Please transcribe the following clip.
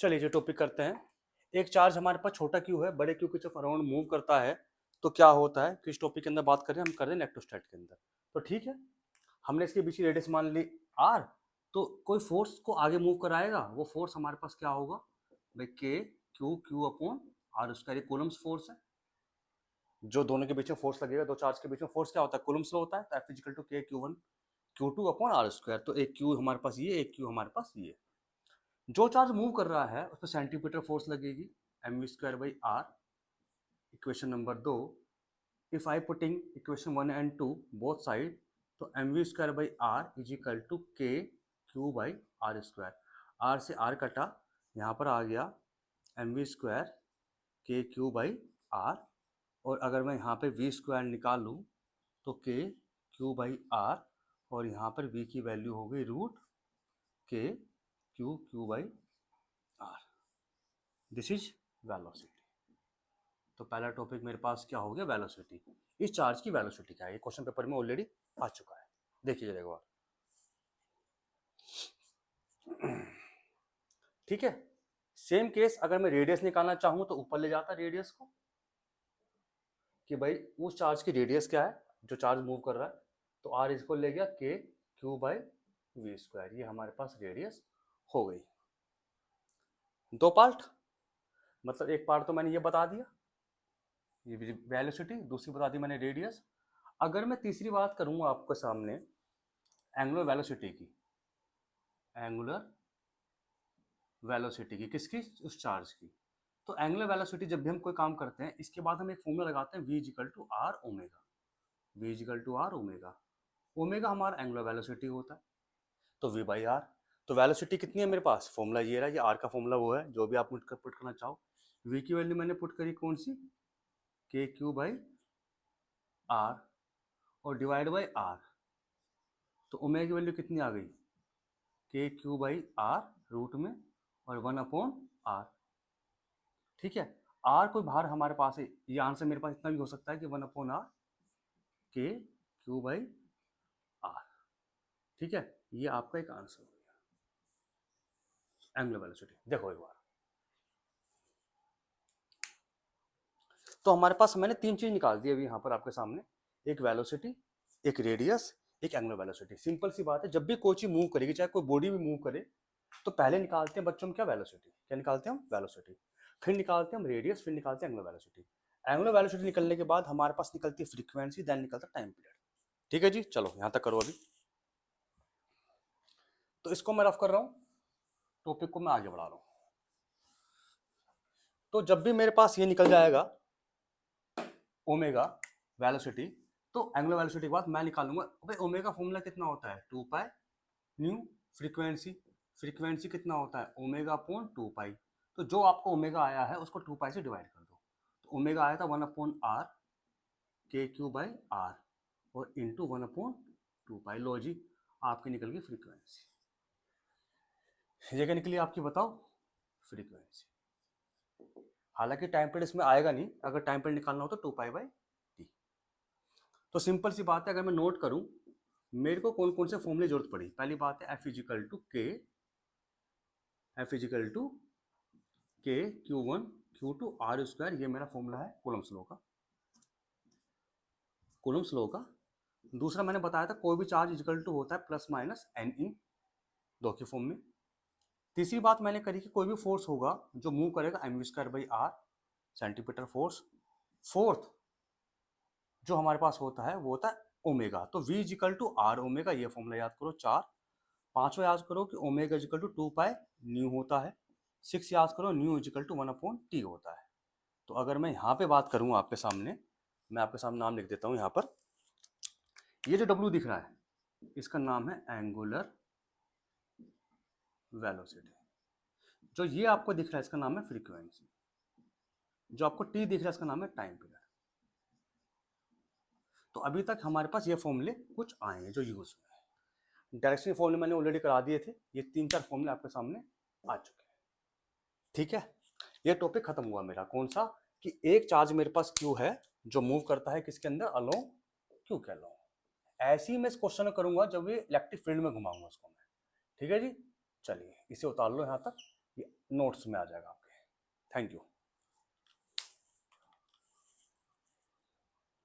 चलिए जो टॉपिक करते हैं। एक चार्ज हमारे पास छोटा क्यू है, बड़े क्यू के जब अराउंड मूव करता है तो क्या होता है, किस टॉपिक के अंदर बात करें, हम कर रहे हैं इलेक्ट्रोस्टैट के अंदर। तो ठीक है, हमने इसके बीच की रेडियस मान ली आर। तो कोई फोर्स को आगे मूव कराएगा, वो फोर्स हमारे पास क्या होगा भाई, k q q upon r square. Coulomb's force है, जो दोनों के बीच में फोर्स लगेगा, दो चार्ज के बीच में फोर्स क्या होता है, कूलम्स लॉ होता है। तो एफ इजिकल टू के q one q two upon r square. तो एक क्यू हमारे पास ये, एक क्यू हमारे पास ये। जो चार्ज मूव कर रहा है उसमें सेंटीमीटर फोर्स लगेगी, M we square by R. Equation number 2, if I putting equation 1 and 2 both side, तो M we square by R is equal to के Q by R square. R से R कटा, यहाँ पर आ गया M we square K Q by R. और अगर मैं यहाँ पे वी स्क्वायर निकाल लूँ तो के क्यू बाई आर, और यहाँ पर वी की वैल्यू हो गई root k q q by r. This is velocity. तो पहला टॉपिक मेरे पास क्या हो गया, वेलोसिटी। इस चार्ज की वेलोसिटी क्या है, ये क्वेश्चन पेपर में ऑलरेडी आ चुका है, देखिए जरा एक बार। ठीक है, सेम केस अगर मैं रेडियस निकालना चाहूं तो ऊपर ले जाता रेडियस को, कि भाई उस चार्ज की रेडियस क्या है जो चार्ज मूव कर रहा है। तो आर इसको ले गया के क्यू बाई वी स्क्वायर, ये हमारे पास रेडियस हो गई। दो पार्ट, मतलब एक पार्ट तो मैंने ये बता दिया, ये वेलोसिटी, दूसरी बता दी मैंने रेडियस। अगर मैं तीसरी बात करूंगा आपके सामने एंगुलर वेलोसिटी की, एंगुलर वेलोसिटी की किसकी, उस चार्ज की। तो एंगुलर वेलोसिटी जब भी हम कोई काम करते हैं, इसके बाद हम एक फॉर्मूला लगाते हैं, v is equal to r omega. v is equal to r omega, omega हमारा एंगुलर वेलोसिटी होता है, तो v बाई आर। तो वेलोसिटी कितनी है मेरे पास, फॉर्मूला ये रहा, ये आर का फॉर्मूला वो है, जो भी आप पुट करना चाहो। v की वैल्यू मैंने पुट करी कौन सी, के क्यू बाई आर, और डिवाइड बाई आर। तो ओमेगा की वैल्यू कितनी आ गई, के क्यू बाई आर रूट में, और 1 अपॉन आर। ठीक है, आर कोई बाहर हमारे पास है, ये आंसर मेरे पास इतना भी हो सकता है कि 1 अपॉन आर के क्यू बाई आर। ठीक है, ये आपका एक आंसर हो गया एंगुलर वेलोसिटी। देखो एक बार, तो हमारे पास मैंने तीन चीज निकाल दी अभी यहाँ पर आपके सामने, एक वेलोसिटी, एक रेडियस, एक एंगुलर वेलोसिटी। सिंपल सी बात है, जब भी कोई चीज मूव करेगी, चाहे कोई बॉडी भी मूव करे, तो पहले निकालते हैं बच्चों में क्या, वेलोसिटी। क्या निकालते हैं हम, वेलोसिटी। फिर निकालते हैं हम रेडियस, फिर निकालते हैं एंगुलर वेलोसिटी। एंगुलर वेलोसिटी निकलने के बाद हमारे पास निकलती है फ्रीक्वेंसी, देन निकलता है टाइम पीरियड। ठीक है जी, चलो यहां तक करो अभी। तो इसको मैं रफ कर रहा हूं, टॉपिक को मैं आगे बढ़ा रहा हूं। तो जब भी मेरे पास ये निकल जाएगा ओमेगा वेलोसिटी, तो एंगुलर वेलोसिटी के बाद मैं निकालूंगा भाई ओमेगा फॉर्मूला कितना होता है, 2 पाई न्यू फ्रीक्वेंसी। फ्रीक्वेंसी कितना होता है, ओमेगा अपॉन 2 पाई। तो जो आपको ओमेगा आया है उसको 2 पाई से डिवाइड कर दो। तो ओमेगा आया था 1 अपॉन आर के क्यू बाई आर, और इंटू 1 अपॉन 2 पाई। लो जी, आपकी निकल गई फ्रीक्वेंसी। ये क्या निकली आपकी, बताओ, फ्रीक्वेंसी। हालांकि टाइम पीरियड इसमें आएगा नहीं, अगर टाइम पीरियड निकालना हो तो 2 पाई बाई टी। तो सिंपल सी बात है, अगर मैं नोट करूं मेरे को कौन कौन से फॉर्मूले जरूरत पड़ी। पहली बात है F is equal to k, F is equal to के q one q two r square, ये मेरा फॉर्मूला है कूलम्स लॉ का, कूलम्स लॉ का। दूसरा मैंने बताया था कोई भी चार्ज इजिकल टू होता है प्लस माइनस एन ई, दो के फॉर्म में। तीसरी बात मैंने करी कि कोई भी फोर्स होगा जो मूव करेगा m we square by r, centimetre force. Fourth जो हमारे पास होता है वो होता है ओमेगा, तो v is equal to r omega, ये फॉर्मूला याद करो। 4, 5वां याद करो कि omega is equal to 2 pi nu होता है। 6 याद करो nu is equal to 1 upon t होता है। तो अगर मैं यहाँ पे बात करूँ आपके सामने, मैं आपके सामने नाम लिख देता हूँ यहाँ पर। ये जो W दिख रहा है इसका नाम है एंगुलर वेलोसिटी। जो ये आपको दिख रहा है इसका नाम है फ्रीक्वेंसी। जो आपको T दिख रहा है इसका नाम है टाइम पीरियड। तो अभी तक हमारे पास ये फॉर्मूले कुछ आए हैं जो यूज हुए हैं। डायरेक्शनल फॉर्मूले मैंने ऑलरेडी करा दिए थे, ये 3-4 फॉर्मूले आपके सामने आ चुके हैं। ठीक है, ये टॉपिक खत्म हुआ मेरा। कौन सा, कि एक चार्ज मेरे पास क्यू है जो मूव करता है किसके अंदर, अलोंग क्यू के अलोंग। ऐसे ही मैं इस क्वेश्चन करूंगा जब ये इलेक्ट्रिक फील्ड में घुमाऊंगा उसको मैं। ठीक है जी, चलिए इसे उतार लो यहाँ तक, ये नोट्स में आ जाएगा आपके। Thank you.